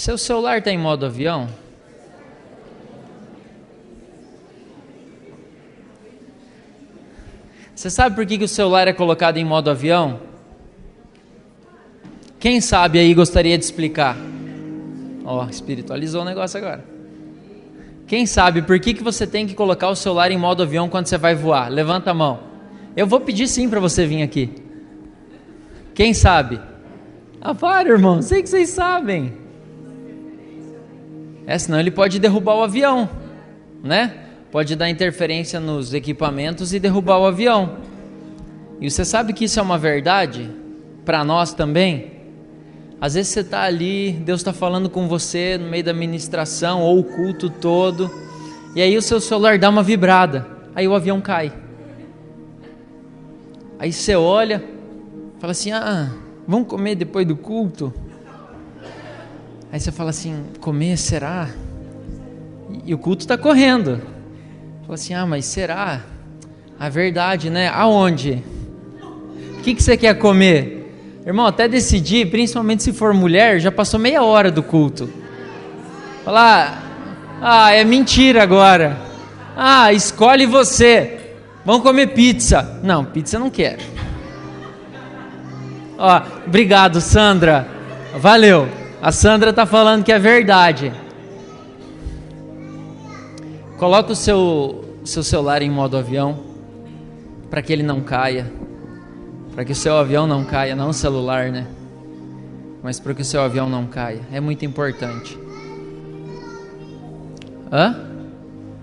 Seu celular está em modo avião? Você sabe por que o celular é colocado em modo avião? Quem sabe aí gostaria de explicar? Ó, espiritualizou o negócio agora. Quem sabe por que você tem que colocar o celular em modo avião quando você vai voar? Levanta a mão. Eu vou pedir sim para você vir aqui. Quem sabe? Ah, para, irmão, sei que vocês sabem. Senão ele pode derrubar o avião, né? Pode dar interferência nos equipamentos e derrubar o avião. E você sabe que isso é uma verdade para nós também? Às vezes você está ali, Deus está falando com você no meio da ministração ou o culto todo, e aí o seu celular dá uma vibrada, aí o avião cai. Aí você olha, fala assim, vamos comer depois do culto? Aí você fala assim, comer, será? E o culto está correndo. Fala assim, mas será? A verdade, né? Aonde? O que você quer comer? Irmão, até decidir, principalmente se for mulher, já passou meia hora do culto. Fala, é mentira agora. Escolhe você. Vamos comer pizza. Não, pizza eu não quero. Obrigado, Sandra. Valeu. A Sandra está falando que é verdade. Coloca o seu celular em modo avião, para que ele não caia. Para que o seu avião não caia, não o celular, né? Mas para que o seu avião não caia. É muito importante.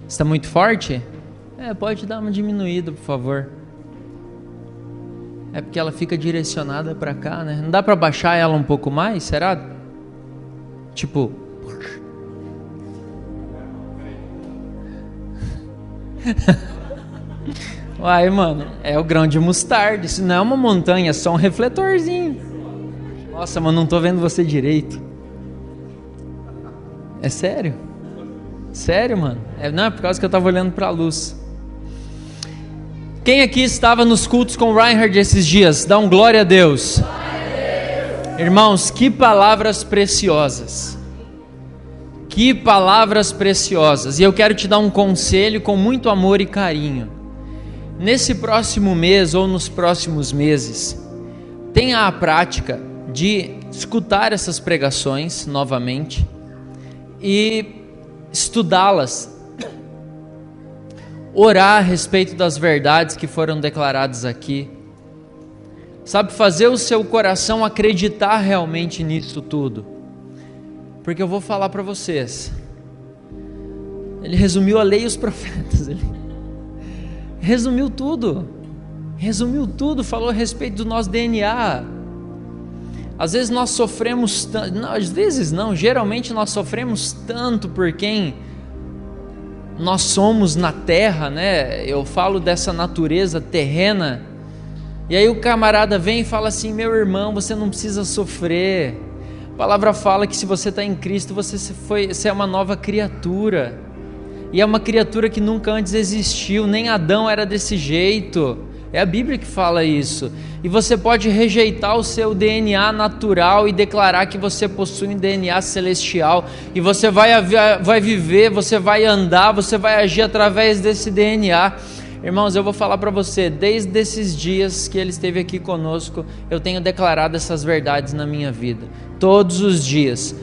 Está muito forte? Pode dar uma diminuída, por favor. É porque ela fica direcionada para cá, né? Não dá para baixar ela um pouco mais? Será? Tipo... Uai, mano, é o grão de mostarda. Isso não é uma montanha, é só um refletorzinho. Nossa, mas não tô vendo você direito. É sério? Sério, mano? Não, é por causa que eu tava olhando pra luz. Quem aqui estava nos cultos com o Reinhard esses dias? Dá um glória a Deus. Irmãos, que palavras preciosas. Que palavras preciosas. E eu quero te dar um conselho com muito amor e carinho. Nesse próximo mês ou nos próximos meses, tenha a prática de escutar essas pregações novamente e estudá-las, orar a respeito das verdades que foram declaradas aqui, sabe, fazer o seu coração acreditar realmente nisso tudo, porque eu vou falar para vocês, ele resumiu a lei e os profetas, resumiu tudo, falou a respeito do nosso DNA. Às vezes nós sofremos tanto, geralmente nós sofremos tanto por quem nós somos na terra, né? Eu falo dessa natureza terrena, e aí o camarada vem e fala assim, meu irmão, você não precisa sofrer, a palavra fala que se você está em Cristo, você é uma nova criatura, e é uma criatura que nunca antes existiu, nem Adão era desse jeito, é a Bíblia que fala isso, e você pode rejeitar o seu DNA natural e declarar que você possui um DNA celestial, e você vai viver, você vai andar, você vai agir através desse DNA. Irmãos, eu vou falar para você, desde esses dias que ele esteve aqui conosco, eu tenho declarado essas verdades na minha vida, todos os dias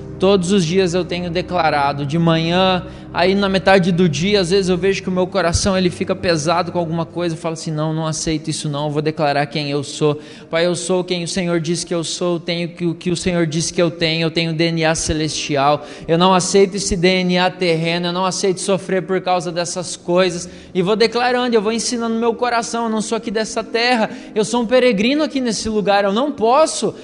eu tenho declarado, de manhã, aí na metade do dia, às vezes eu vejo que o meu coração ele fica pesado com alguma coisa, eu falo assim, não aceito isso não, eu vou declarar quem eu sou, Pai, eu sou quem o Senhor disse que eu sou, eu tenho o que o Senhor disse que eu tenho DNA celestial, eu não aceito esse DNA terreno, eu não aceito sofrer por causa dessas coisas, e vou declarando, eu vou ensinando no meu coração, eu não sou aqui dessa terra, eu sou um peregrino aqui nesse lugar, eu não posso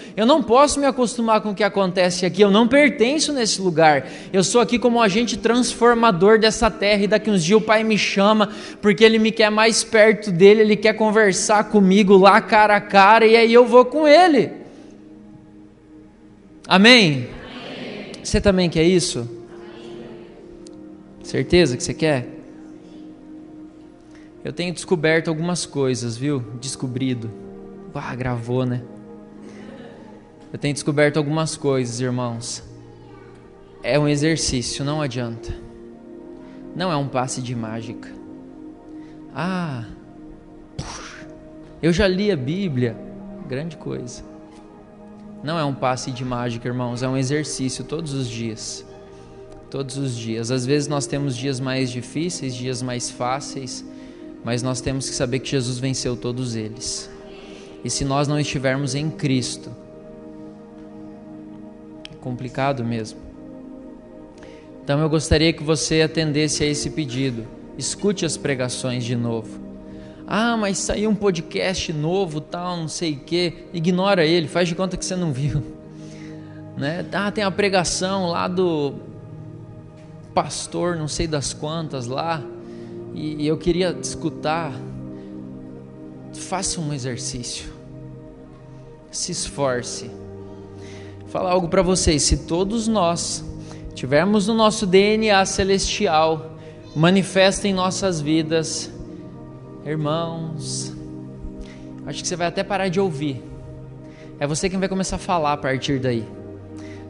me acostumar com o que acontece aqui, eu não pertenço nesse lugar, eu sou aqui como um agente transformador dessa terra, e daqui uns dias o Pai me chama, porque Ele me quer mais perto dEle, Ele quer conversar comigo lá cara a cara, e aí eu vou com Ele, amém? Você também quer isso? Certeza que você quer? Eu tenho descoberto algumas coisas, viu? Gravou, né? Eu tenho descoberto algumas coisas, irmãos. é um exercício, não adianta. Não é um passe de mágica. Eu já li a Bíblia, grande coisa. Não é um passe de mágica, irmãos, é um exercício todos os dias. Todos os dias. Às vezes nós temos dias mais difíceis, dias mais fáceis, mas nós temos que saber que Jesus venceu todos eles. E se nós não estivermos em Cristo, é complicado mesmo. Então eu gostaria que você atendesse a esse pedido. Escute as pregações de novo. Mas saiu um podcast novo, tal, não sei o que. Ignora ele, faz de conta que você não viu, né? Tem a pregação lá do pastor, não sei das quantas lá, e eu queria escutar. Faça um exercício, se esforce. Vou falar algo para vocês: se todos nós tivermos no nosso DNA celestial manifesto em nossas vidas, irmãos, acho que você vai até parar de ouvir. É você quem vai começar a falar a partir daí.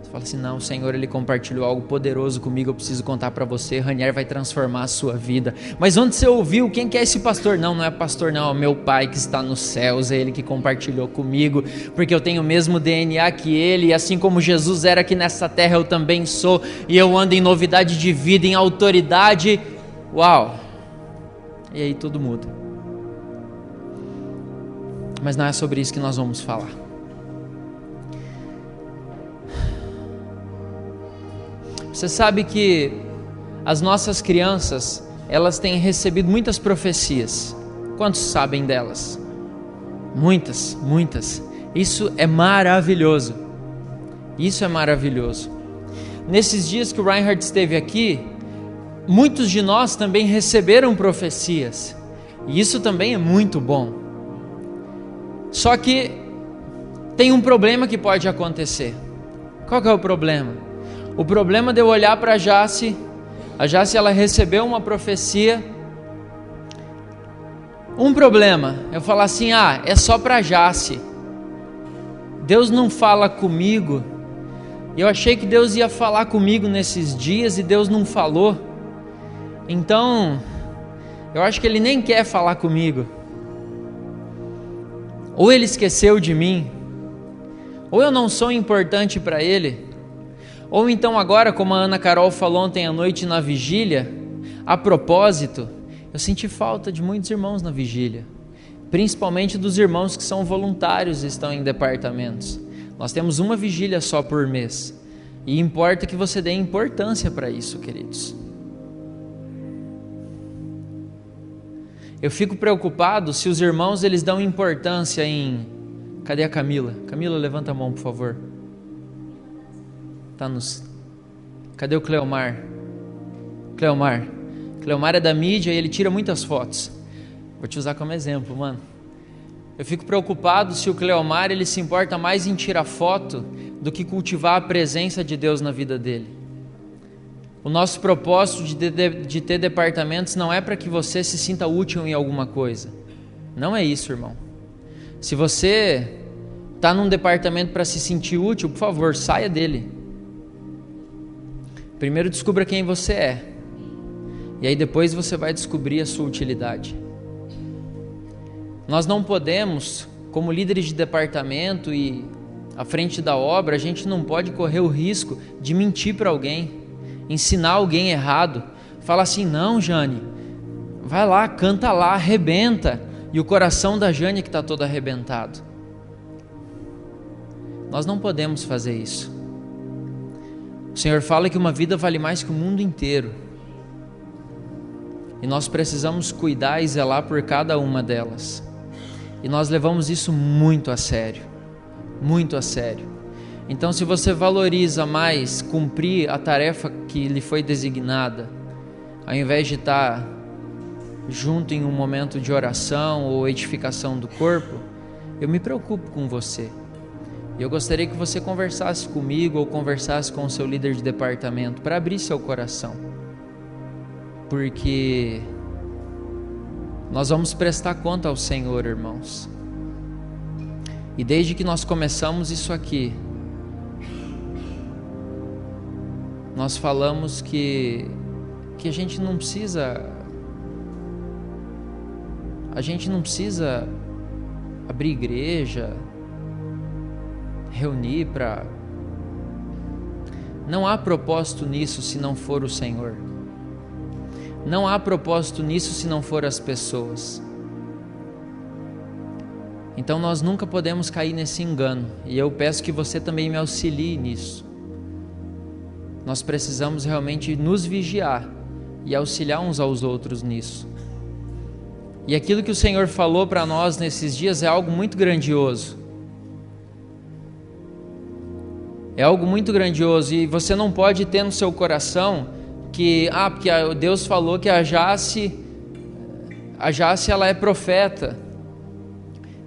Você fala assim: não, o Senhor, Ele compartilhou algo poderoso comigo, eu preciso contar para você. Ranier vai transformar a sua vida. Mas onde você ouviu? Quem que é esse pastor? Não é pastor não, é o meu Pai que está nos céus, é Ele que compartilhou comigo, porque eu tenho o mesmo DNA que Ele, e assim como Jesus era aqui nessa terra, eu também sou, e eu ando em novidade de vida, em autoridade. Uau! E aí tudo muda. Mas não é sobre isso que nós vamos falar. Você sabe que as nossas crianças, elas têm recebido muitas profecias. Quantos sabem delas? Muitas, muitas. Isso é maravilhoso. Isso é maravilhoso. Nesses dias que o Reinhard esteve aqui, muitos de nós também receberam profecias. E isso também é muito bom. Só que tem um problema que pode acontecer. Qual que é o problema? O problema de eu olhar para a Jace, ela recebeu uma profecia. Um problema, eu falar assim: é só para Jace. Deus não fala comigo. Eu achei que Deus ia falar comigo nesses dias e Deus não falou. Então, eu acho que Ele nem quer falar comigo. Ou Ele esqueceu de mim, ou eu não sou importante para Ele, ou então agora, como a Ana Carol falou ontem à noite na vigília, a propósito, eu senti falta de muitos irmãos na vigília, principalmente dos irmãos que são voluntários e estão em departamentos. Nós temos uma vigília só por mês, e importa que você dê importância para isso, queridos. Eu fico preocupado se os irmãos eles dão importância em... Cadê a Camila? Camila, levanta a mão, por favor. Cadê o Cleomar? Cleomar é da mídia e ele tira muitas fotos. Vou te usar como exemplo, mano. Eu fico preocupado se o Cleomar ele se importa mais em tirar foto do que cultivar a presença de Deus na vida dele. O nosso propósito de ter departamentos não é para que você se sinta útil em alguma coisa. Não é isso, irmão. Se você está num departamento para se sentir útil, por favor, saia dele. Primeiro descubra quem você é. E aí depois você vai descobrir a sua utilidade. Nós não podemos, como líderes de departamento e à frente da obra, a gente não pode correr o risco de mentir para alguém. Ensinar alguém errado, fala assim: não, Jane, vai lá, canta lá, arrebenta, e o coração da Jane que está todo arrebentado. Nós não podemos fazer isso. O Senhor fala que uma vida vale mais que o mundo inteiro, e nós precisamos cuidar e zelar por cada uma delas, e nós levamos isso muito a sério, muito a sério. Então, se você valoriza mais cumprir a tarefa que lhe foi designada, ao invés de estar junto em um momento de oração ou edificação do corpo, eu me preocupo com você. E eu gostaria que você conversasse comigo ou conversasse com o seu líder de departamento para abrir seu coração. Porque nós vamos prestar conta ao Senhor, irmãos. E desde que nós começamos isso aqui, nós falamos que a gente não precisa abrir igreja, reunir para... Não há propósito nisso se não for o Senhor. Não há propósito nisso se não for as pessoas. Então nós nunca podemos cair nesse engano, e eu peço que você também me auxilie nisso. Nós precisamos realmente nos vigiar e auxiliar uns aos outros nisso. E aquilo que o Senhor falou para nós nesses dias é algo muito grandioso. É algo muito grandioso, e você não pode ter no seu coração que, porque Deus falou que a Jace ela é profeta.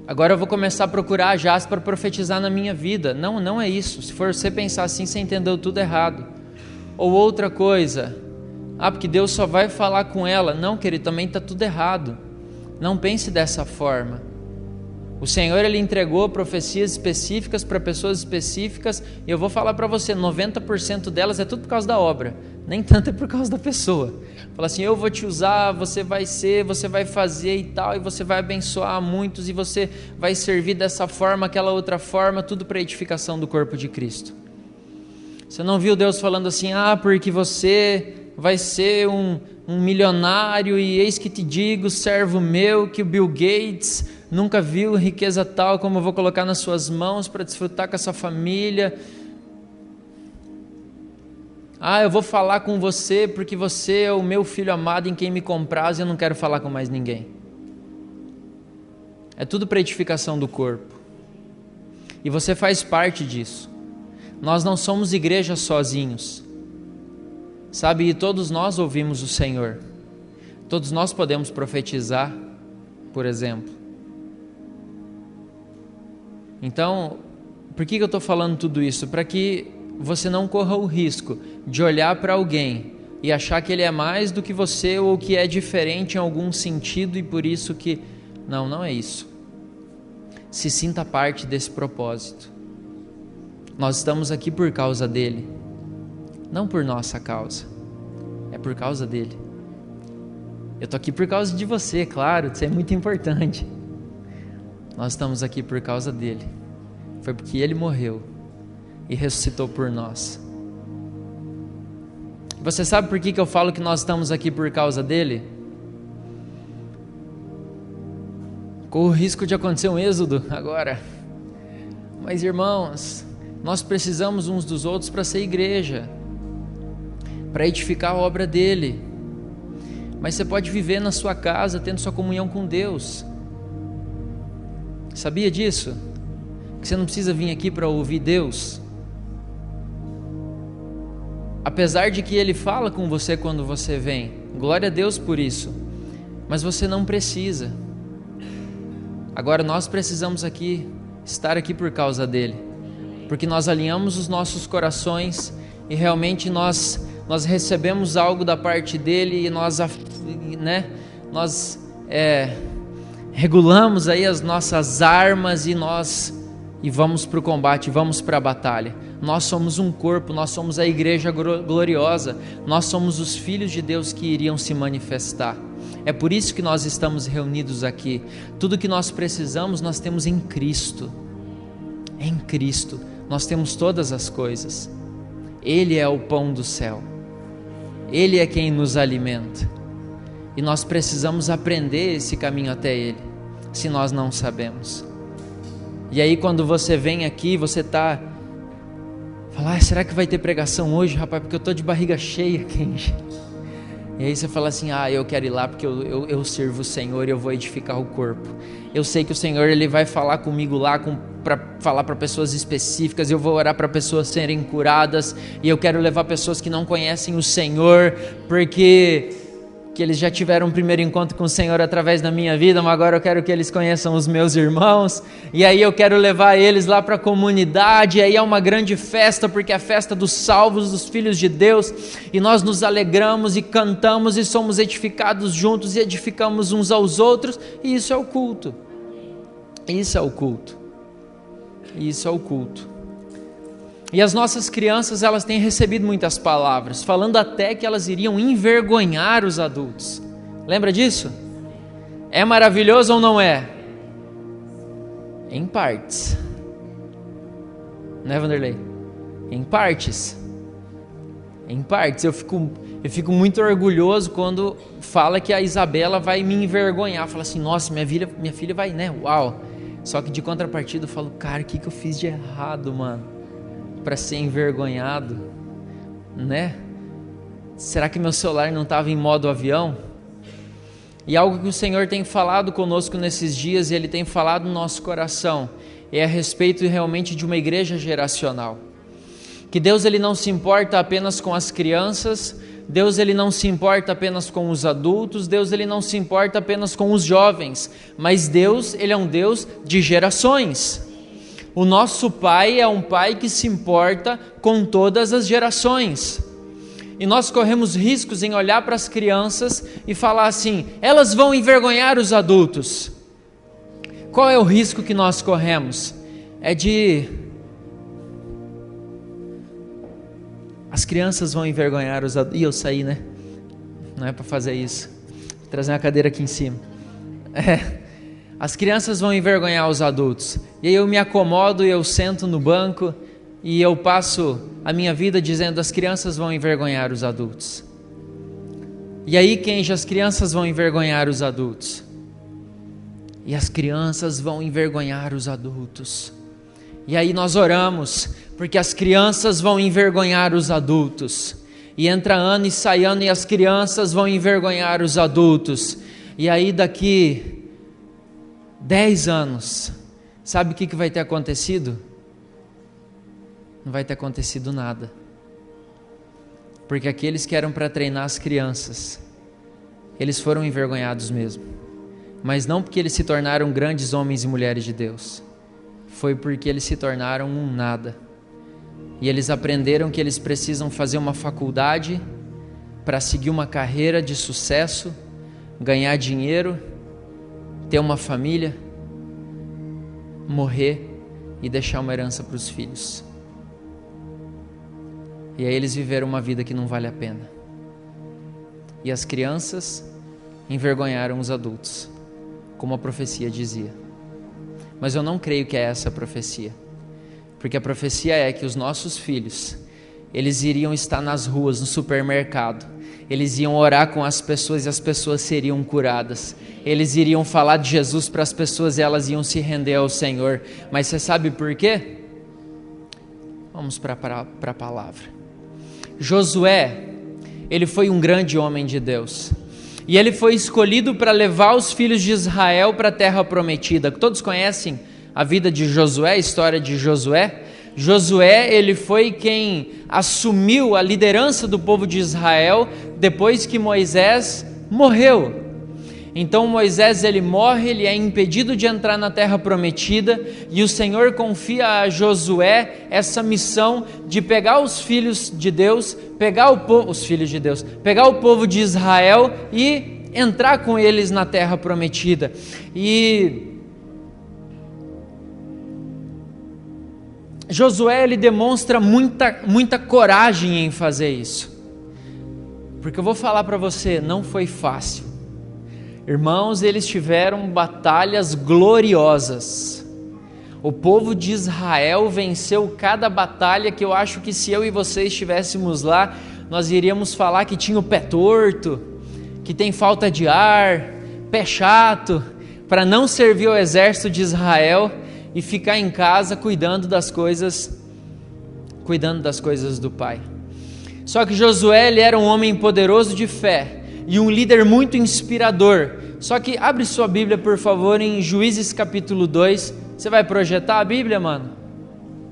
Agora eu vou começar a procurar a Jace para profetizar na minha vida. Não, não é isso. Se for você pensar assim, você entendeu tudo errado. Ou outra coisa, porque Deus só vai falar com ela. Não, querido, também está tudo errado. Não pense dessa forma. O Senhor, Ele entregou profecias específicas para pessoas específicas, e eu vou falar para você, 90% delas é tudo por causa da obra, nem tanto é por causa da pessoa. Fala assim, eu vou te usar, você vai fazer e tal, e você vai abençoar muitos, e você vai servir dessa forma, aquela outra forma, tudo para a edificação do corpo de Cristo. Você não viu Deus falando assim, porque você vai ser um milionário, e eis que te digo, servo meu, que o Bill Gates nunca viu riqueza tal como eu vou colocar nas suas mãos para desfrutar com a sua família. Eu vou falar com você porque você é o meu filho amado em quem me compraz, e eu não quero falar com mais ninguém. É tudo para edificação do corpo, e você faz parte disso. Nós não somos igreja sozinhos, sabe? E todos nós ouvimos o Senhor, todos nós podemos profetizar, por exemplo. Então, por que eu estou falando tudo isso? Para que você não corra o risco de olhar para alguém e achar que ele é mais do que você, ou que é diferente em algum sentido, e por isso que... Não é isso. Se sinta parte desse propósito. Nós estamos aqui por causa dele, não por nossa causa, é por causa dele. Eu estou aqui por causa de você, claro, isso é muito importante. Nós estamos aqui por causa dele. Foi porque ele morreu e ressuscitou por nós. Você sabe por que eu falo que nós estamos aqui por causa dele? Corre o risco de acontecer um êxodo agora. Mas irmãos, nós precisamos uns dos outros para ser igreja, para edificar a obra dele. Mas você pode viver na sua casa tendo sua comunhão com Deus. Sabia disso? Que você não precisa vir aqui para ouvir Deus. Apesar de que Ele fala com você quando você vem, glória a Deus por isso, mas você não precisa. Agora nós precisamos estar aqui por causa dele, porque nós alinhamos os nossos corações e realmente nós recebemos algo da parte dele, e nós regulamos aí as nossas armas, e vamos para o combate, vamos para a batalha. Nós somos um corpo, nós somos a igreja gloriosa, nós somos os filhos de Deus que iriam se manifestar. É por isso que nós estamos reunidos aqui. Tudo que nós precisamos, nós temos em Cristo. Em Cristo nós temos todas as coisas. Ele é o pão do céu, Ele é quem nos alimenta, e nós precisamos aprender esse caminho até Ele, se nós não sabemos. E aí quando você vem aqui, você fala, será que vai ter pregação hoje, rapaz, porque eu estou de barriga cheia, Kenji. E aí você fala assim, eu quero ir lá porque eu sirvo o Senhor e eu vou edificar o corpo. Eu sei que o Senhor, Ele vai falar comigo lá, para falar para pessoas específicas, eu vou orar para pessoas serem curadas, e eu quero levar pessoas que não conhecem o Senhor, porque eles já tiveram um primeiro encontro com o Senhor através da minha vida, mas agora eu quero que eles conheçam os meus irmãos, e aí eu quero levar eles lá para a comunidade, e aí é uma grande festa, porque é a festa dos salvos, dos filhos de Deus, e nós nos alegramos e cantamos e somos edificados juntos e edificamos uns aos outros, e isso é o culto. Isso é o culto. Isso é o culto. E as nossas crianças, elas têm recebido muitas palavras, falando até que elas iriam envergonhar os adultos. Lembra disso? É maravilhoso ou não é? Em partes. Né, Vanderlei? Em partes. Em partes. Eu fico muito orgulhoso quando fala que a Isabela vai me envergonhar. Fala assim, nossa, minha filha vai, né? Uau. Só que de contrapartida eu falo, cara, o que eu fiz de errado, mano? Para ser envergonhado, né? Será que meu celular não estava em modo avião? E algo que o Senhor tem falado conosco nesses dias, e Ele tem falado no nosso coração, é a respeito realmente de uma igreja geracional. Que Deus, Ele não se importa apenas com as crianças, Deus, Ele não se importa apenas com os adultos, Deus, Ele não se importa apenas com os jovens, mas Deus, Ele é um Deus de gerações. O nosso Pai é um Pai que se importa com todas as gerações. E nós corremos riscos em olhar para as crianças e falar assim, elas vão envergonhar os adultos. Qual é o risco que nós corremos? É de... As crianças vão envergonhar os adultos. Ih, eu saí, né? Não é para fazer isso. Vou trazer uma cadeira aqui em cima. As crianças vão envergonhar os adultos. E aí eu me acomodo e eu sento no banco e eu passo a minha vida dizendo, as crianças vão envergonhar os adultos. E aí, Kenji, as crianças vão envergonhar os adultos. E as crianças vão envergonhar os adultos. E aí nós oramos, porque as crianças vão envergonhar os adultos. E entra ano e sai ano e as crianças vão envergonhar os adultos. E aí daqui 10 anos, sabe o que vai ter acontecido? Não vai ter acontecido nada. Porque aqueles que eram para treinar as crianças, eles foram envergonhados mesmo. Mas não porque eles se tornaram grandes homens e mulheres de Deus. Foi porque eles se tornaram um nada. E eles aprenderam que eles precisam fazer uma faculdade para seguir uma carreira de sucesso, ganhar dinheiro, ter uma família, morrer e deixar uma herança para os filhos. E aí eles viveram uma vida que não vale a pena. E as crianças envergonharam os adultos, como a profecia dizia. Mas eu não creio que é essa a profecia. Porque a profecia é que os nossos filhos, eles iriam estar nas ruas, no supermercado. Eles iam orar com as pessoas e as pessoas seriam curadas. Eles iriam falar de Jesus para as pessoas e elas iam se render ao Senhor. Mas você sabe por quê? Vamos para a palavra. Josué, ele foi um grande homem de Deus. E ele foi escolhido para levar os filhos de Israel para a terra prometida. Todos conhecem a vida de Josué, a história de Josué? Josué, ele foi quem assumiu a liderança do povo de Israel depois que Moisés morreu. Então Moisés, ele morre, ele é impedido de entrar na terra prometida, e o Senhor confia a Josué essa missão de pegar os filhos de Deus, pegar o povo de Israel e entrar com eles na terra prometida. E Josué, ele demonstra muita coragem em fazer isso, porque eu vou falar para você, não foi fácil. Irmãos, eles tiveram batalhas gloriosas. O povo de Israel venceu cada batalha que eu acho que se eu e você estivéssemos lá, nós iríamos falar que tinha o pé torto, que tem falta de ar, pé chato, para não servir ao exército de Israel e ficar em casa cuidando das coisas do Pai. Só que Josué, ele era um homem poderoso de fé e um líder muito inspirador. Só que abre sua Bíblia, por favor, em Juízes capítulo 2. Você vai projetar a Bíblia, mano?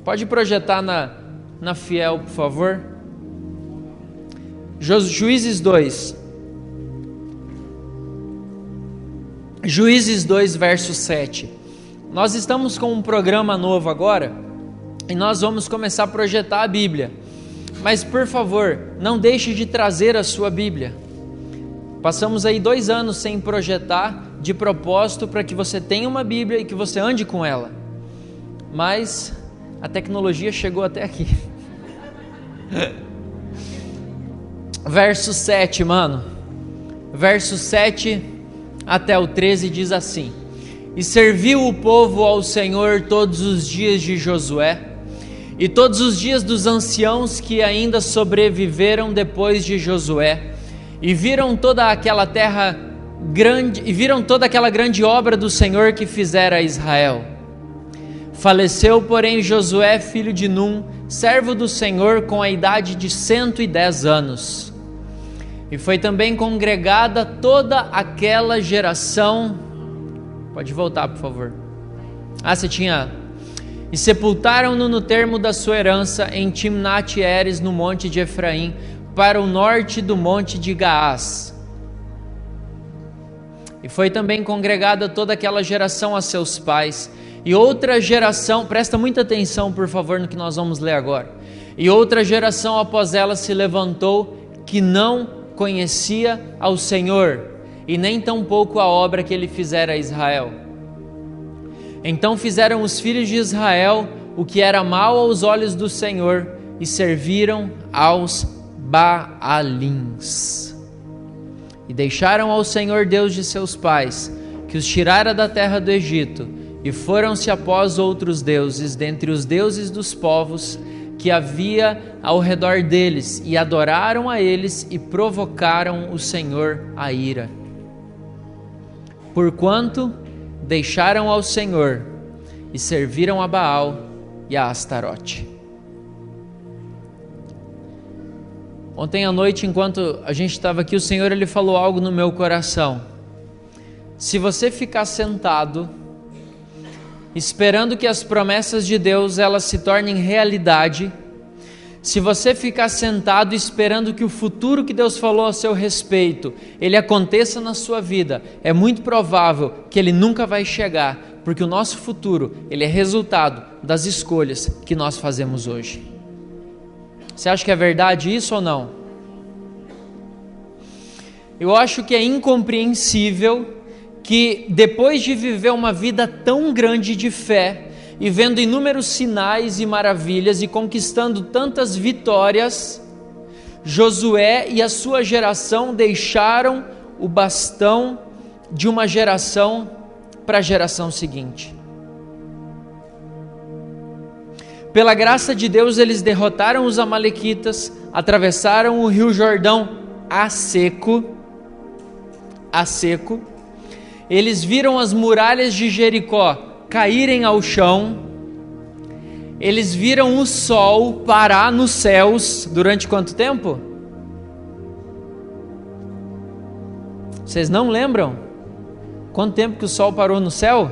Pode projetar na Fiel, por favor. Juízes 2. Juízes 2, verso 7. Nós estamos com um programa novo agora e nós vamos começar a projetar a Bíblia. Mas, por favor, não deixe de trazer a sua Bíblia. Passamos aí 2 anos sem projetar de propósito para que você tenha uma Bíblia e que você ande com ela. Mas A tecnologia chegou até aqui. Verso 7, mano. Verso 7 até o 13 diz assim: E serviu o povo ao Senhor todos os dias de Josué, e todos os dias dos anciãos que ainda sobreviveram depois de Josué, e viram toda aquela terra grande, e viram toda aquela grande obra do Senhor que fizera a Israel. Faleceu, porém, Josué, filho de Num, servo do Senhor, com a idade de 110 anos. E foi também congregada toda aquela geração. Pode voltar, por favor. Você tinha. E sepultaram-no no termo da sua herança, em Timnat-Heres, no monte de Efraim, para o norte do monte de Gaás. E foi também congregada toda aquela geração a seus pais. E outra geração, presta muita atenção, por favor, no que nós vamos ler agora. E outra geração após ela se levantou, que não conhecia ao Senhor, e nem tampouco a obra que ele fizera a Israel. Então fizeram os filhos de Israel o que era mal aos olhos do Senhor, e serviram aos Baalins. E deixaram ao Senhor Deus de seus pais, que os tirara da terra do Egito, e foram-se após outros deuses, dentre os deuses dos povos que havia ao redor deles, e adoraram a eles, e provocaram o Senhor a ira. Porquanto deixaram ao Senhor, e serviram a Baal e a Astarote. Ontem à noite, enquanto a gente estava aqui, o Senhor ele falou algo no meu coração. Se você ficar sentado, esperando que as promessas de Deus elas se tornem realidade, se você ficar sentado esperando que o futuro que Deus falou a seu respeito, ele aconteça na sua vida, é muito provável que ele nunca vai chegar, porque o nosso futuro, ele é resultado das escolhas que nós fazemos hoje. Você acha que é verdade isso ou não? Eu acho que é incompreensível que depois de viver uma vida tão grande de fé, e vendo inúmeros sinais e maravilhas, e conquistando tantas vitórias, Josué e a sua geração deixaram o bastão de uma geração para a geração seguinte. Pela graça de Deus, eles derrotaram os amalequitas, atravessaram o rio Jordão a seco, eles viram as muralhas de Jericó caírem ao chão, eles viram o sol parar nos céus. Durante quanto tempo? Vocês não lembram? Quanto tempo que o sol parou no céu?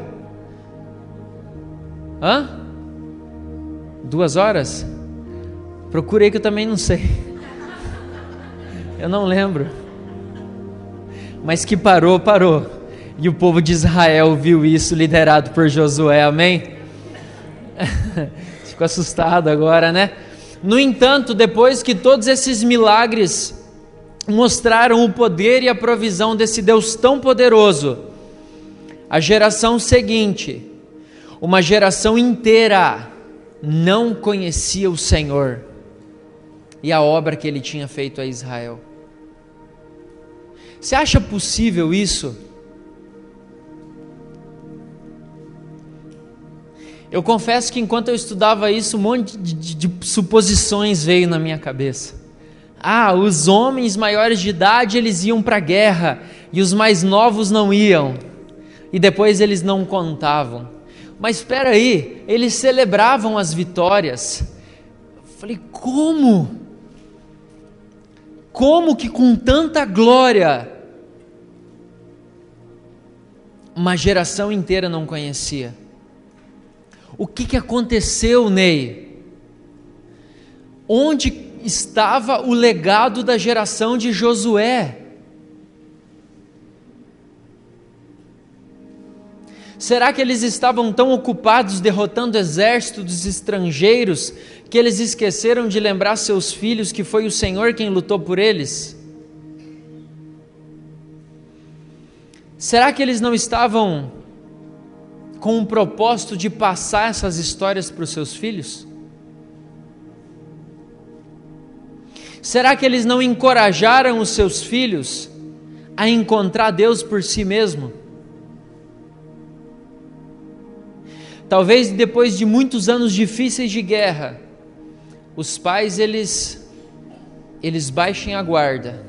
2 horas? Procurei que eu também não sei. Eu não lembro. Mas que parou. E o povo de Israel viu isso, liderado por Josué, amém? Ficou assustado agora, né? No entanto, depois que todos esses milagres mostraram o poder e a provisão desse Deus tão poderoso, a geração seguinte, uma geração inteira, não conhecia o Senhor e a obra que ele tinha feito a Israel. Você acha possível isso? Eu confesso que enquanto eu estudava isso, um monte de suposições veio na minha cabeça. Os homens maiores de idade, eles iam para a guerra, e os mais novos não iam, e depois eles não contavam. Mas espera aí, eles celebravam as vitórias. Eu falei, como? Como que com tanta glória, uma geração inteira não conhecia? O que aconteceu, Ney? Onde estava o legado da geração de Josué? Será que eles estavam tão ocupados derrotando exércitos dos estrangeiros que eles esqueceram de lembrar seus filhos que foi o Senhor quem lutou por eles? Será que eles não estavam com o propósito de passar essas histórias para os seus filhos? Será que eles não encorajaram os seus filhos a encontrar Deus por si mesmo? Talvez depois de muitos anos difíceis de guerra, os pais eles baixem a guarda,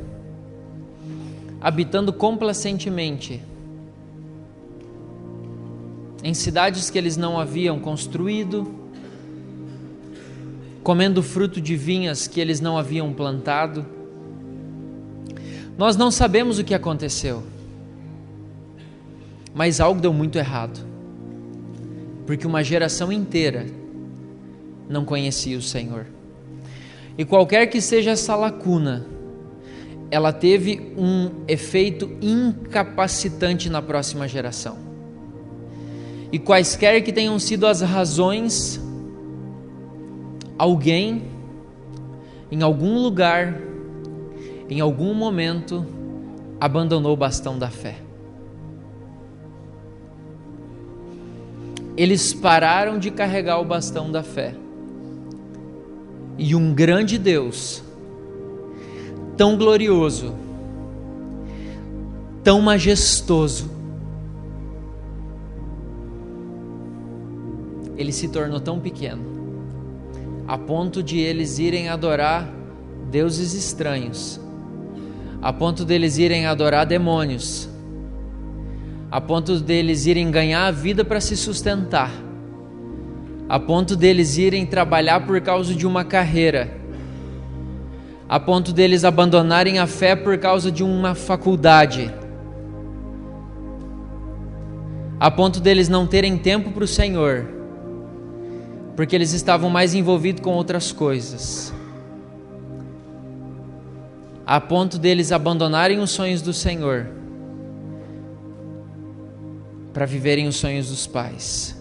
habitando complacentemente em cidades que eles não haviam construído, comendo fruto de vinhas que eles não haviam plantado. Nós não sabemos o que aconteceu, mas algo deu muito errado, porque uma geração inteira não conhecia o Senhor. E qualquer que seja essa lacuna, ela teve um efeito incapacitante na próxima geração. E quaisquer que tenham sido as razões, alguém, em algum lugar, em algum momento, abandonou o bastão da fé. Eles pararam de carregar o bastão da fé. E um grande Deus, tão glorioso, tão majestoso, ele se tornou tão pequeno, a ponto de eles irem adorar deuses estranhos, a ponto deles irem adorar demônios, a ponto deles irem ganhar a vida para se sustentar, a ponto deles irem trabalhar por causa de uma carreira, a ponto deles abandonarem a fé por causa de uma faculdade, a ponto deles não terem tempo para o Senhor, porque eles estavam mais envolvidos com outras coisas, a ponto deles abandonarem os sonhos do Senhor para viverem os sonhos dos pais.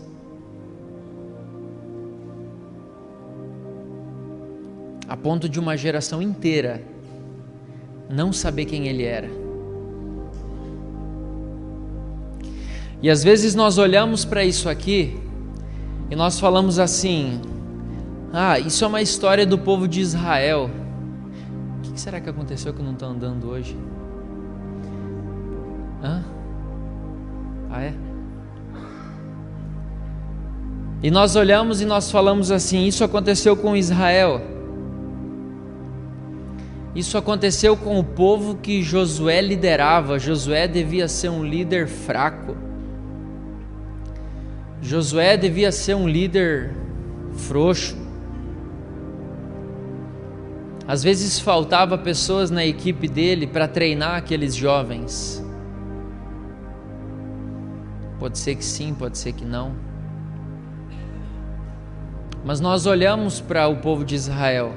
A ponto de uma geração inteira não saber quem ele era. E às vezes nós olhamos para isso aqui e nós falamos assim: isso é uma história do povo de Israel. O que será que aconteceu que eu não estou andando hoje? É? E nós olhamos e nós falamos assim: isso aconteceu com Israel. Isso aconteceu com o povo que Josué liderava. Josué devia ser um líder fraco. Josué devia ser um líder frouxo. Às vezes faltava pessoas na equipe dele para treinar aqueles jovens. Pode ser que sim, pode ser que não. Mas nós olhamos para o povo de Israel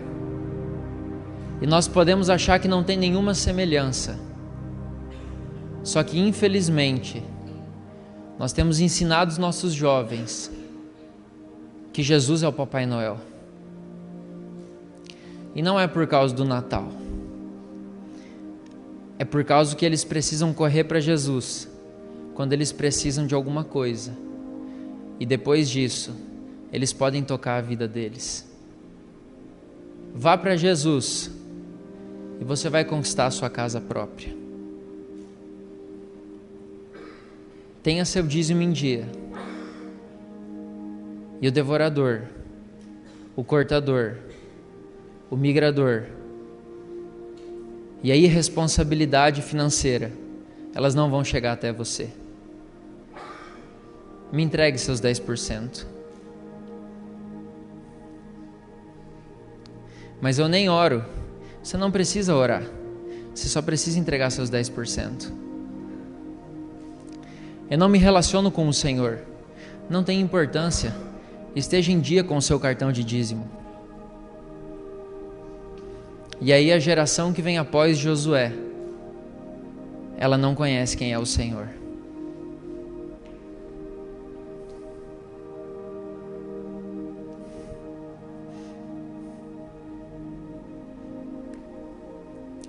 e nós podemos achar que não tem nenhuma semelhança. Só que infelizmente nós temos ensinado os nossos jovens que Jesus é o Papai Noel. E não é por causa do Natal. É por causa que eles precisam correr para Jesus quando eles precisam de alguma coisa. E depois disso, eles podem tocar a vida deles. Vá para Jesus e você vai conquistar a sua casa própria. Tenha seu dízimo em dia. E o devorador, o cortador, o migrador e a irresponsabilidade financeira, elas não vão chegar até você. Me entregue seus 10%. Mas eu nem oro. Você não precisa orar. Você só precisa entregar seus 10%. Eu não me relaciono com o Senhor. Não tem importância. Esteja em dia com o seu cartão de dízimo. E aí a geração que vem após Josué, ela não conhece quem é o Senhor.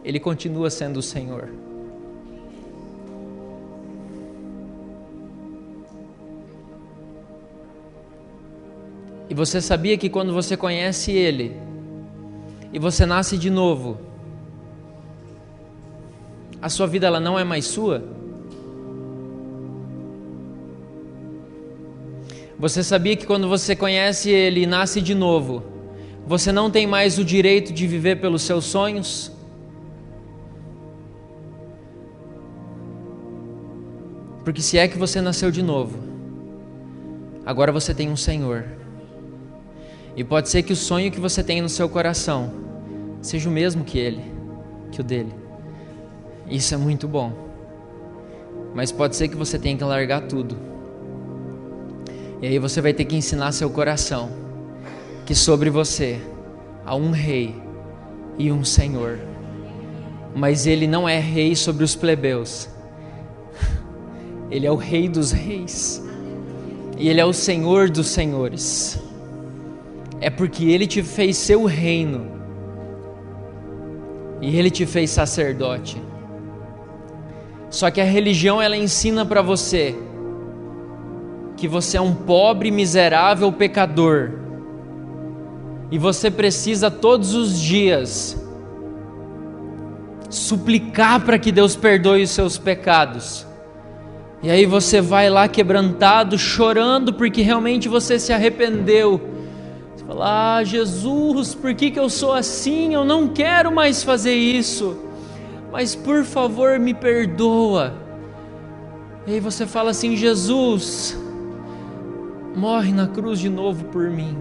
Ele continua sendo o Senhor. E você sabia que quando você conhece Ele e você nasce de novo, a sua vida ela não é mais sua? Você sabia que quando você conhece Ele e nasce de novo, você não tem mais o direito de viver pelos seus sonhos? Porque se é que você nasceu de novo, agora você tem um Senhor. E pode ser que o sonho que você tem no seu coração seja o mesmo que o dele. Isso é muito bom. Mas pode ser que você tenha que largar tudo. E aí você vai ter que ensinar seu coração que sobre você há um rei e um Senhor. Mas ele não é rei sobre os plebeus. Ele é o Rei dos reis. E Ele é o Senhor dos senhores. É porque Ele te fez seu reino. E Ele te fez sacerdote. Só que a religião ela ensina para você que você é um pobre, miserável pecador. E você precisa todos os dias suplicar para que Deus perdoe os seus pecados. E aí você vai lá quebrantado, chorando porque realmente você se arrependeu. Você fala: Jesus, por que eu sou assim? Eu não quero mais fazer isso, mas por favor me perdoa. E aí você fala assim: Jesus, morre na cruz de novo por mim.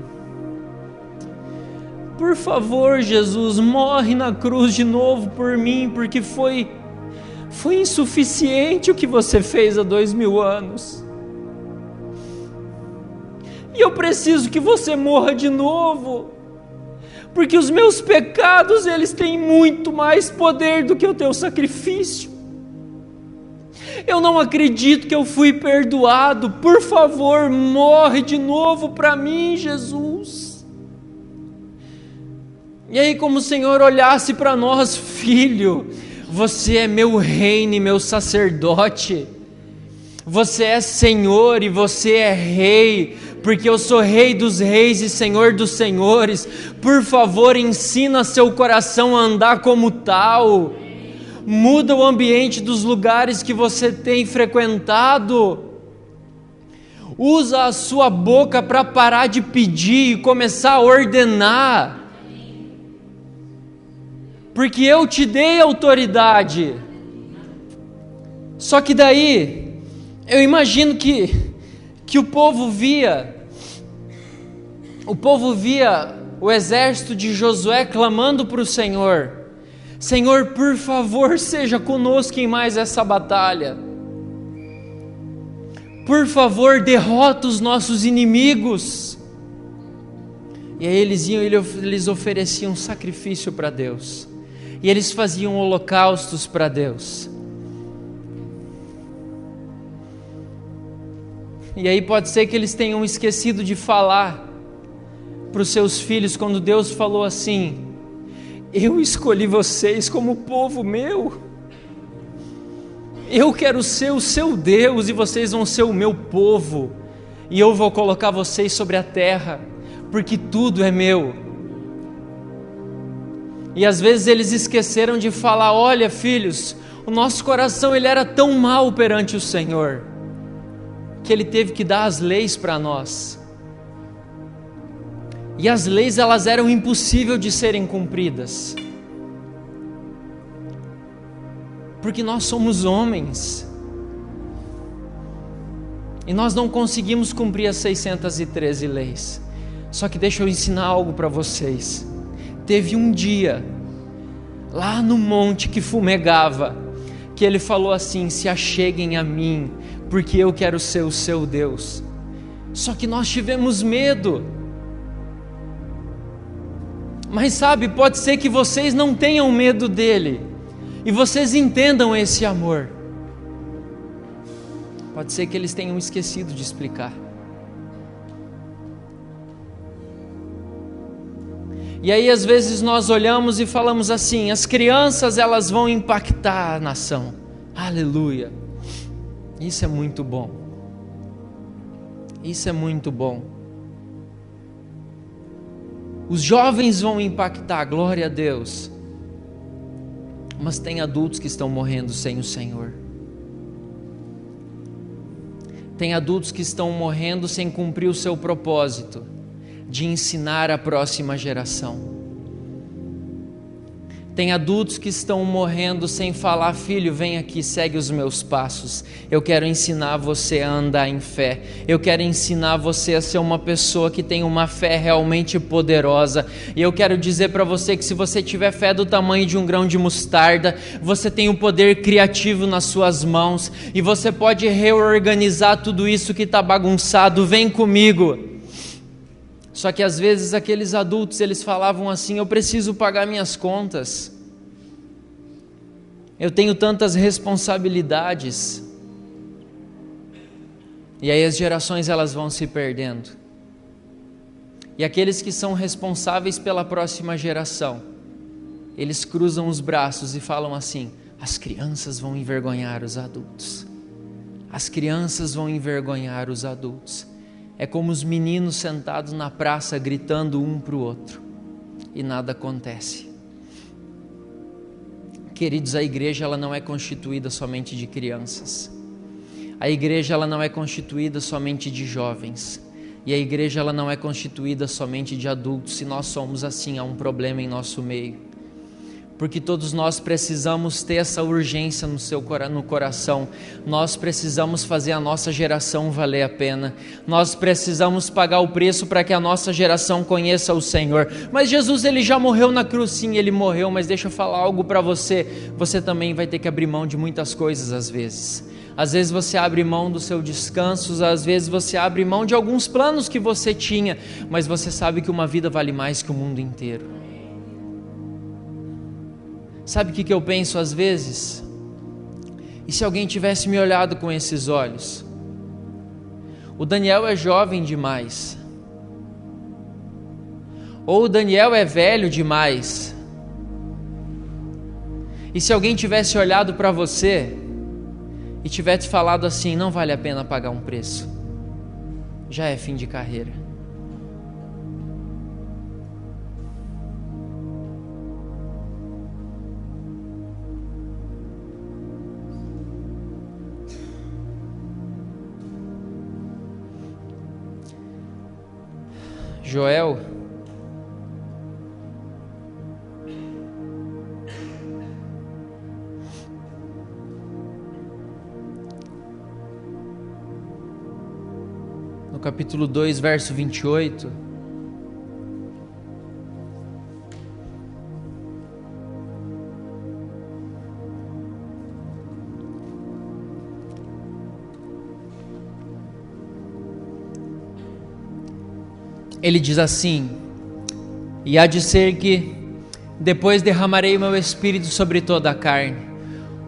Por favor, Jesus, morre na cruz de novo por mim, porque foi insuficiente o que você fez há 2000 anos. E eu preciso que você morra de novo, porque os meus pecados, eles têm muito mais poder do que o teu sacrifício. Eu não acredito que eu fui perdoado. Por favor, morre de novo para mim, Jesus. E aí, como o Senhor olhasse para nós: filho, você é meu reino e meu sacerdote. Você é Senhor e você é Rei, porque eu sou Rei dos reis e Senhor dos senhores. Por favor, ensina seu coração a andar como tal. Muda o ambiente dos lugares que você tem frequentado. Usa a sua boca para parar de pedir e começar a ordenar. Porque eu te dei autoridade. Só que daí, eu imagino que o povo via o exército de Josué clamando para o Senhor: Senhor, por favor, seja conosco em mais essa batalha. Por favor, derrota os nossos inimigos. E aí eles ofereciam sacrifício para Deus. E eles faziam holocaustos para Deus. E aí pode ser que eles tenham esquecido de falar para os seus filhos, quando Deus falou assim: eu escolhi vocês como povo meu. Eu quero ser o seu Deus e vocês vão ser o meu povo. E eu vou colocar vocês sobre a terra, porque tudo é meu. E às vezes eles esqueceram de falar: olha, filhos, o nosso coração ele era tão mau perante o Senhor, que Ele teve que dar as leis para nós. E as leis elas eram impossíveis de serem cumpridas, porque nós somos homens, e nós não conseguimos cumprir as 613 leis. Só que deixa eu ensinar algo para vocês. Teve um dia, lá no monte que fumegava, que Ele falou assim: se acheguem a mim, porque eu quero ser o seu Deus. Só que nós tivemos medo. Mas sabe, pode ser que vocês não tenham medo dele, e vocês entendam esse amor. Pode ser que eles tenham esquecido de explicar. E aí às vezes nós olhamos e falamos assim: as crianças elas vão impactar a nação. Aleluia. Isso é muito bom. Isso é muito bom. Os jovens vão impactar, glória a Deus. Mas tem adultos que estão morrendo sem o Senhor. Tem adultos que estão morrendo sem cumprir o seu propósito de ensinar a próxima geração. Tem adultos que estão morrendo sem falar: filho, vem aqui, segue os meus passos. Eu quero ensinar você a andar em fé. Eu quero ensinar você a ser uma pessoa que tem uma fé realmente poderosa. E eu quero dizer para você que se você tiver fé do tamanho de um grão de mostarda, você tem um poder criativo nas suas mãos. E você pode reorganizar tudo isso que está bagunçado. Vem comigo. Só que às vezes aqueles adultos, eles falavam assim: eu preciso pagar minhas contas, eu tenho tantas responsabilidades. E aí as gerações, elas vão se perdendo. E aqueles que são responsáveis pela próxima geração, eles cruzam os braços e falam assim: as crianças vão envergonhar os adultos. As crianças vão envergonhar os adultos. É como os meninos sentados na praça gritando um para o outro e nada acontece. Queridos, a igreja, ela não é constituída somente de crianças. A igreja, ela não é constituída somente de jovens. E a igreja, ela não é constituída somente de adultos. Se nós somos assim, há um problema em nosso meio. Porque todos nós precisamos ter essa urgência no coração. Nós precisamos fazer a nossa geração valer a pena. Nós precisamos pagar o preço para que a nossa geração conheça o Senhor. Mas Jesus, ele já morreu na cruz. Sim, ele morreu, mas deixa eu falar algo para você. Você também vai ter que abrir mão de muitas coisas às vezes. Às vezes você abre mão do seu descanso, às vezes você abre mão de alguns planos que você tinha, mas você sabe que uma vida vale mais que o mundo inteiro. Sabe o que eu penso às vezes? E se alguém tivesse me olhado com esses olhos? O Daniel é jovem demais. Ou o Daniel é velho demais. E se alguém tivesse olhado para você e tivesse falado assim: não vale a pena pagar um preço, já é fim de carreira. Joel, no capítulo 2, verso 28, ele diz assim: e há de ser que depois derramarei o meu espírito sobre toda a carne,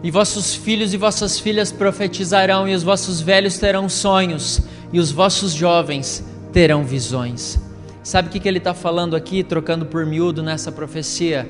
e vossos filhos e vossas filhas profetizarão, e os vossos velhos terão sonhos, e os vossos jovens terão visões. Sabe o que ele está falando aqui, trocando por miúdo nessa profecia?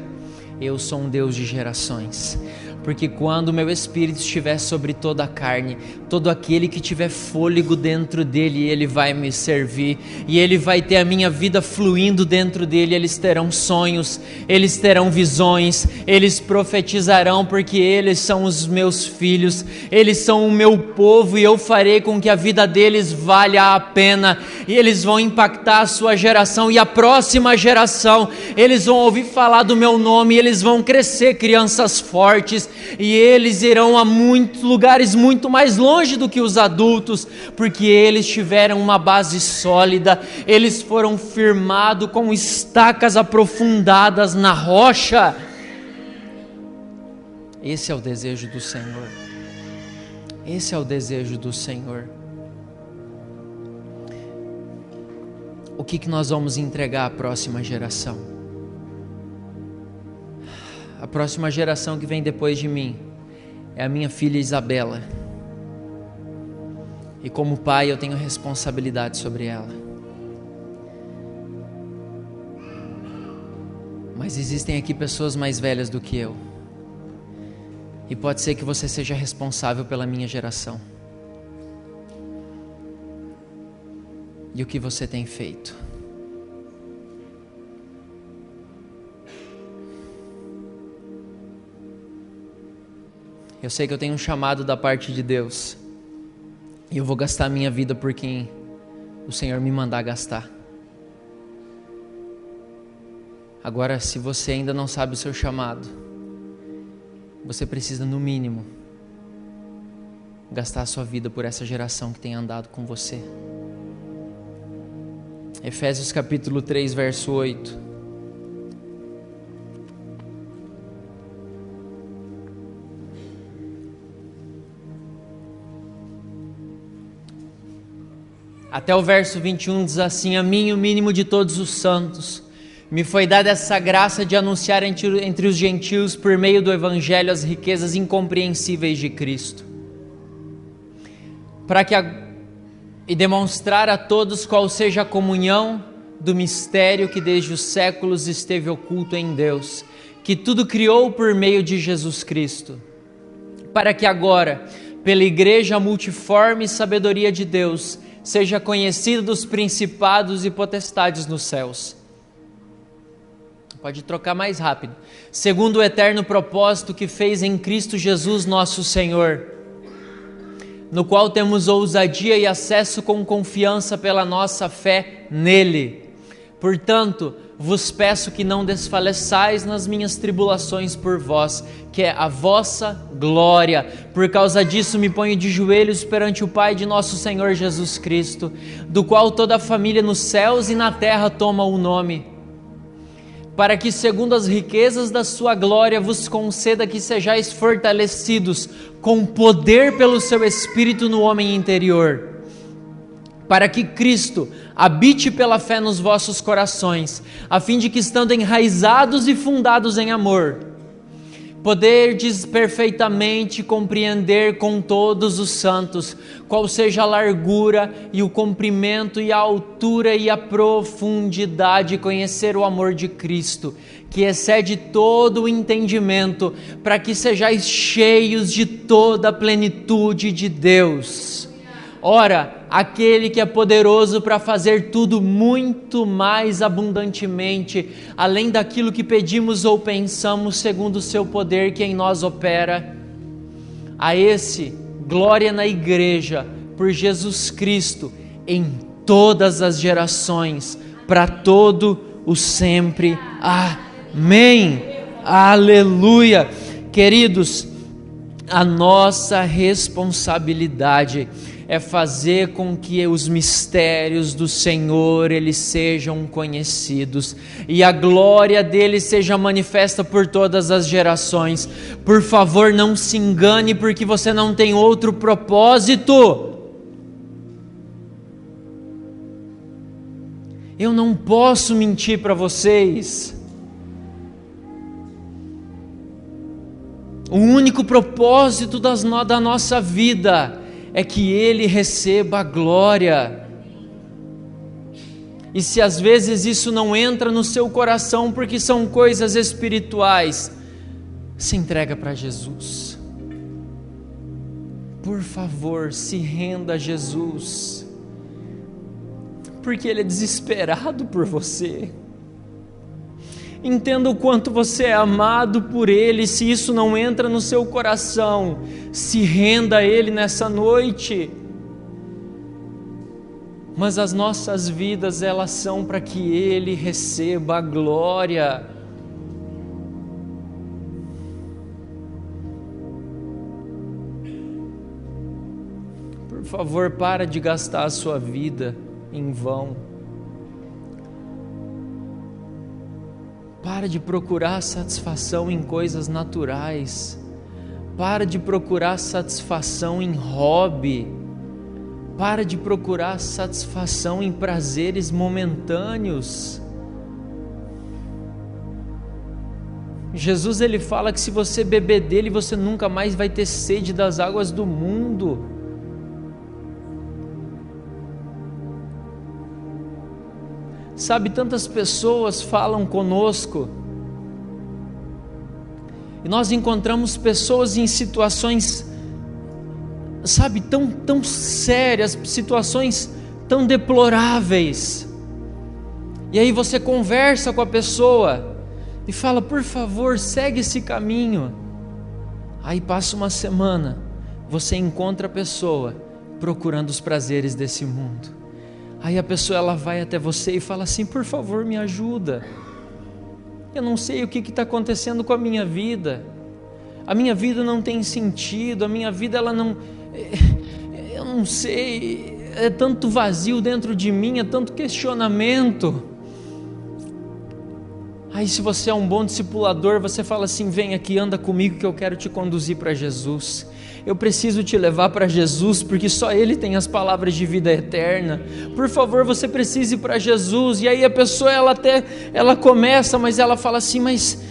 Eu sou um Deus de gerações. Porque quando o meu espírito estiver sobre toda a carne, todo aquele que tiver fôlego dentro dele, ele vai me servir, e ele vai ter a minha vida fluindo dentro dele. Eles terão sonhos, eles terão visões, eles profetizarão, porque eles são os meus filhos, eles são o meu povo, e eu farei com que a vida deles valha a pena, e eles vão impactar a sua geração e a próxima geração. Eles vão ouvir falar do meu nome, e eles vão crescer crianças fortes, e eles irão a lugares muito mais longe do que os adultos, porque eles tiveram uma base sólida, eles foram firmados com estacas aprofundadas na rocha. Esse é o desejo do Senhor. Esse é o desejo do Senhor. O que nós vamos entregar à próxima geração? A próxima geração que vem depois de mim é a minha filha Isabela. E como pai eu tenho responsabilidade sobre ela. Mas existem aqui pessoas mais velhas do que eu. E pode ser que você seja responsável pela minha geração. E o que você tem feito? Eu sei que eu tenho um chamado da parte de Deus, e eu vou gastar a minha vida por quem o Senhor me mandar gastar. Agora, se você ainda não sabe o seu chamado, você precisa, no mínimo, gastar a sua vida por essa geração que tem andado com você. Efésios capítulo 3, verso 8. Até o verso 21 diz assim: a mim, o mínimo de todos os santos, me foi dada essa graça de anunciar entre os gentios, por meio do evangelho, as riquezas incompreensíveis de Cristo, e demonstrar a todos qual seja a comunhão do mistério que desde os séculos esteve oculto em Deus, que tudo criou por meio de Jesus Cristo, para que agora, pela igreja, a multiforme sabedoria de Deus seja conhecido dos principados e potestades nos céus. Pode trocar mais rápido. Segundo o eterno propósito que fez em Cristo Jesus nosso Senhor, no qual temos ousadia e acesso com confiança pela nossa fé nele. Portanto, vos peço que não desfaleçais nas minhas tribulações por vós, que é a vossa glória. Por causa disso me ponho de joelhos perante o Pai de nosso Senhor Jesus Cristo, do qual toda a família nos céus e na terra toma o nome, para que, segundo as riquezas da sua glória, vos conceda que sejais fortalecidos com poder pelo seu Espírito no homem interior, para que Cristo habite pela fé nos vossos corações, a fim de que, estando enraizados e fundados em amor, poderdes perfeitamente compreender com todos os santos qual seja a largura e o comprimento e a altura e a profundidade, conhecer o amor de Cristo, que excede todo o entendimento, para que sejais cheios de toda a plenitude de Deus. Ora, aquele que é poderoso para fazer tudo muito mais abundantemente, além daquilo que pedimos ou pensamos, segundo o seu poder que em nós opera, a esse, glória na igreja, por Jesus Cristo, em todas as gerações, para todo o sempre. Amém. Aleluia. Queridos, a nossa responsabilidade é fazer com que os mistérios do Senhor eles sejam conhecidos e a glória dele seja manifesta por todas as gerações. Por favor, não se engane, porque você não tem outro propósito. Eu não posso mentir para vocês. O único propósito da nossa vida é que Ele receba a glória. E se às vezes isso não entra no seu coração, porque são coisas espirituais, se entrega para Jesus. Por favor, se renda a Jesus, porque Ele é desesperado por você. Entenda o quanto você é amado por Ele. Se isso não entra no seu coração, se renda a Ele nessa noite. Mas as nossas vidas, elas são para que Ele receba a glória. Por favor, para de gastar a sua vida em vão. Para de procurar satisfação em coisas naturais. Para de procurar satisfação em hobby. Para de procurar satisfação em prazeres momentâneos. Jesus, ele fala que se você beber dele, você nunca mais vai ter sede das águas do mundo. Sabe, tantas pessoas falam conosco, e nós encontramos pessoas em situações, sabe, tão sérias, situações tão deploráveis, e aí você conversa com a pessoa, e fala: por favor, segue esse caminho, Aí passa uma semana, você encontra a pessoa procurando os prazeres desse mundo. Aí a pessoa ela vai até você e fala assim: por favor, me ajuda. Eu não sei o que está acontecendo com a minha vida. A minha vida não tem sentido. A minha vida ela não... Eu não sei. É tanto vazio dentro de mim, é tanto questionamento. Aí se você é um bom discipulador, você fala assim: vem aqui, anda comigo que eu quero te conduzir para Jesus. Eu preciso te levar para Jesus, porque só Ele tem as palavras de vida eterna. Por favor, você precisa ir para Jesus. E aí a pessoa ela começa, mas ela fala assim: mas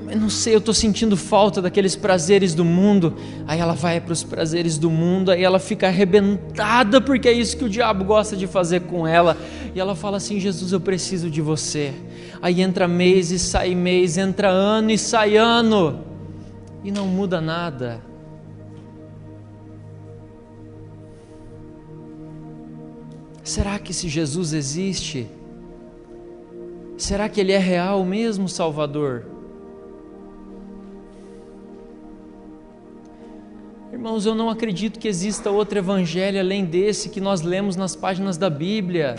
eu não sei, eu estou sentindo falta daqueles prazeres do mundo. Aí ela vai para os prazeres do mundo, aí ela fica arrebentada, porque é isso que o diabo gosta de fazer com ela. E ela fala assim: Jesus, eu preciso de você. Aí entra mês e sai mês, entra ano e sai ano, e não muda nada. Será que esse Jesus existe? Será que Ele é real mesmo, Salvador? Irmãos, eu não acredito que exista outro evangelho além desse que nós lemos nas páginas da Bíblia.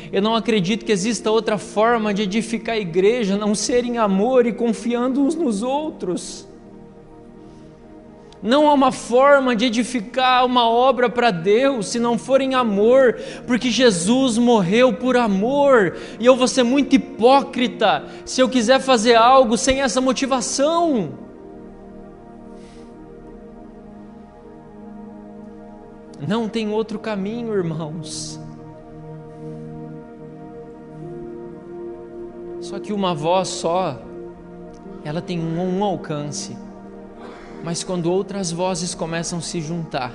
Eu não acredito que exista outra forma de edificar a igreja, a não ser em amor e confiando uns nos outros. Não há uma forma de edificar uma obra para Deus se não for em amor, porque Jesus morreu por amor, e eu vou ser muito hipócrita se eu quiser fazer algo sem essa motivação. Não tem outro caminho, irmãos. Só que uma voz só, ela tem um alcance. Mas quando outras vozes começam a se juntar,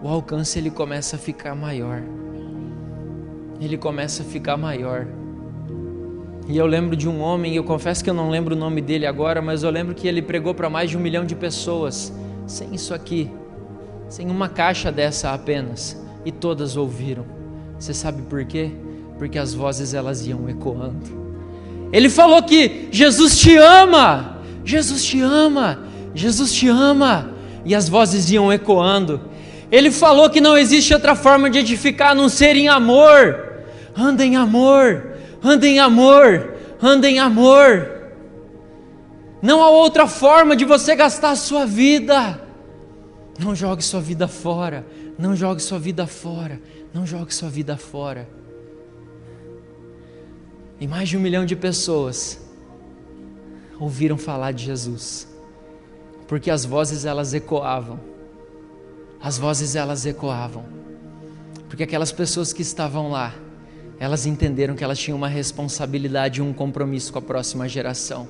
o alcance ele começa a ficar maior. Ele começa a ficar maior. E eu lembro de um homem, eu confesso que eu não lembro o nome dele agora, mas eu lembro que ele pregou para mais de 1 milhão de pessoas, sem isso aqui, sem uma caixa dessa apenas, e todas ouviram. Você sabe por quê? Porque as vozes elas iam ecoando. Ele falou que Jesus te ama, Jesus te ama, Jesus te ama, e as vozes iam ecoando. Ele falou que não existe outra forma de edificar a não ser em amor. Anda em amor, anda em amor, anda em amor. Não há outra forma de você gastar a sua vida. Não jogue sua vida fora, não jogue sua vida fora, não jogue sua vida fora. E mais de 1 milhão de pessoas ouviram falar de Jesus, porque as vozes elas ecoavam, as vozes elas ecoavam, porque aquelas pessoas que estavam lá, elas entenderam que elas tinham uma responsabilidade e um compromisso com a próxima geração,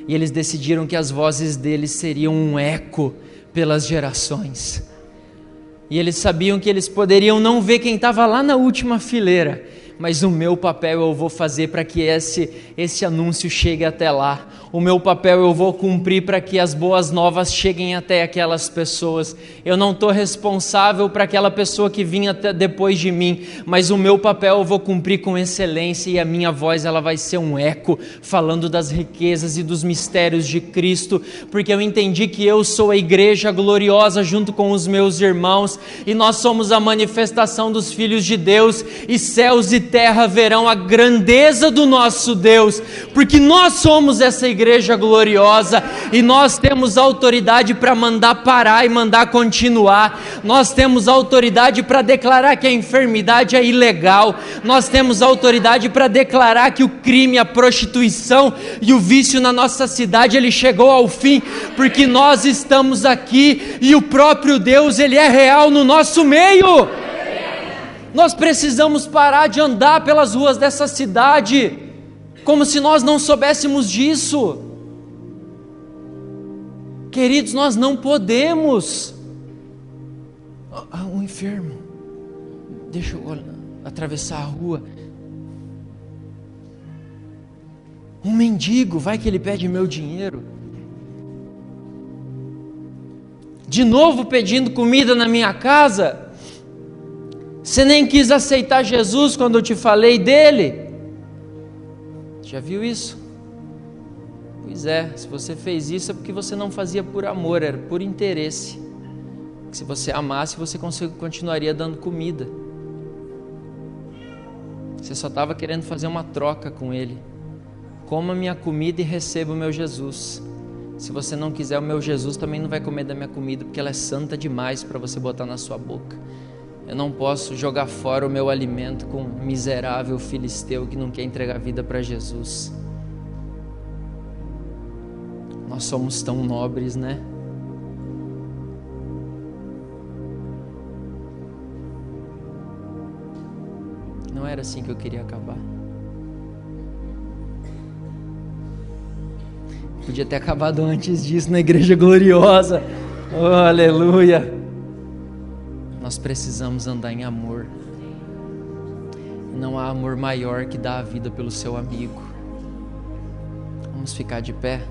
e eles decidiram que as vozes deles seriam um eco pelas gerações, e eles sabiam que eles poderiam não ver quem estava lá na última fileira, mas o meu papel eu vou fazer para que esse anúncio chegue até lá. O meu papel eu vou cumprir para que as boas novas cheguem até aquelas pessoas. Eu não estou responsável para aquela pessoa que vinha até depois de mim, mas o meu papel eu vou cumprir com excelência, e a minha voz ela vai ser um eco, falando das riquezas e dos mistérios de Cristo, porque eu entendi que eu sou a igreja gloriosa junto com os meus irmãos, e nós somos a manifestação dos filhos de Deus, e céus e terra verão a grandeza do nosso Deus, porque nós somos essa igreja gloriosa, e nós temos autoridade para mandar parar e mandar continuar. Nós temos autoridade para declarar que a enfermidade é ilegal. Nós temos autoridade para declarar que o crime, a prostituição e o vício na nossa cidade ele chegou ao fim, porque nós estamos aqui e o próprio Deus ele é real no nosso meio. Nós precisamos parar de andar pelas ruas dessa cidade como se nós não soubéssemos disso. Queridos, nós não podemos. Um enfermo, deixa eu atravessar a rua. Um mendigo, vai que ele pede meu dinheiro. De novo pedindo comida na minha casa. Você nem quis aceitar Jesus quando eu te falei dele. Já viu isso? Pois é, se você fez isso é porque você não fazia por amor, era por interesse. Se você amasse, você continuaria dando comida. Você só estava querendo fazer uma troca com ele. Coma minha comida e receba o meu Jesus. Se você não quiser o meu Jesus, também não vai comer da minha comida, porque ela é santa demais para você botar na sua boca. Eu não posso jogar fora o meu alimento com um miserável filisteu que não quer entregar a vida para Jesus. Nós somos tão nobres, né? Não era assim que eu queria acabar. Podia ter acabado antes disso na igreja gloriosa. Oh, aleluia. Nós precisamos andar em amor. Não há amor maior que dar a vida pelo seu amigo. Vamos ficar de pé.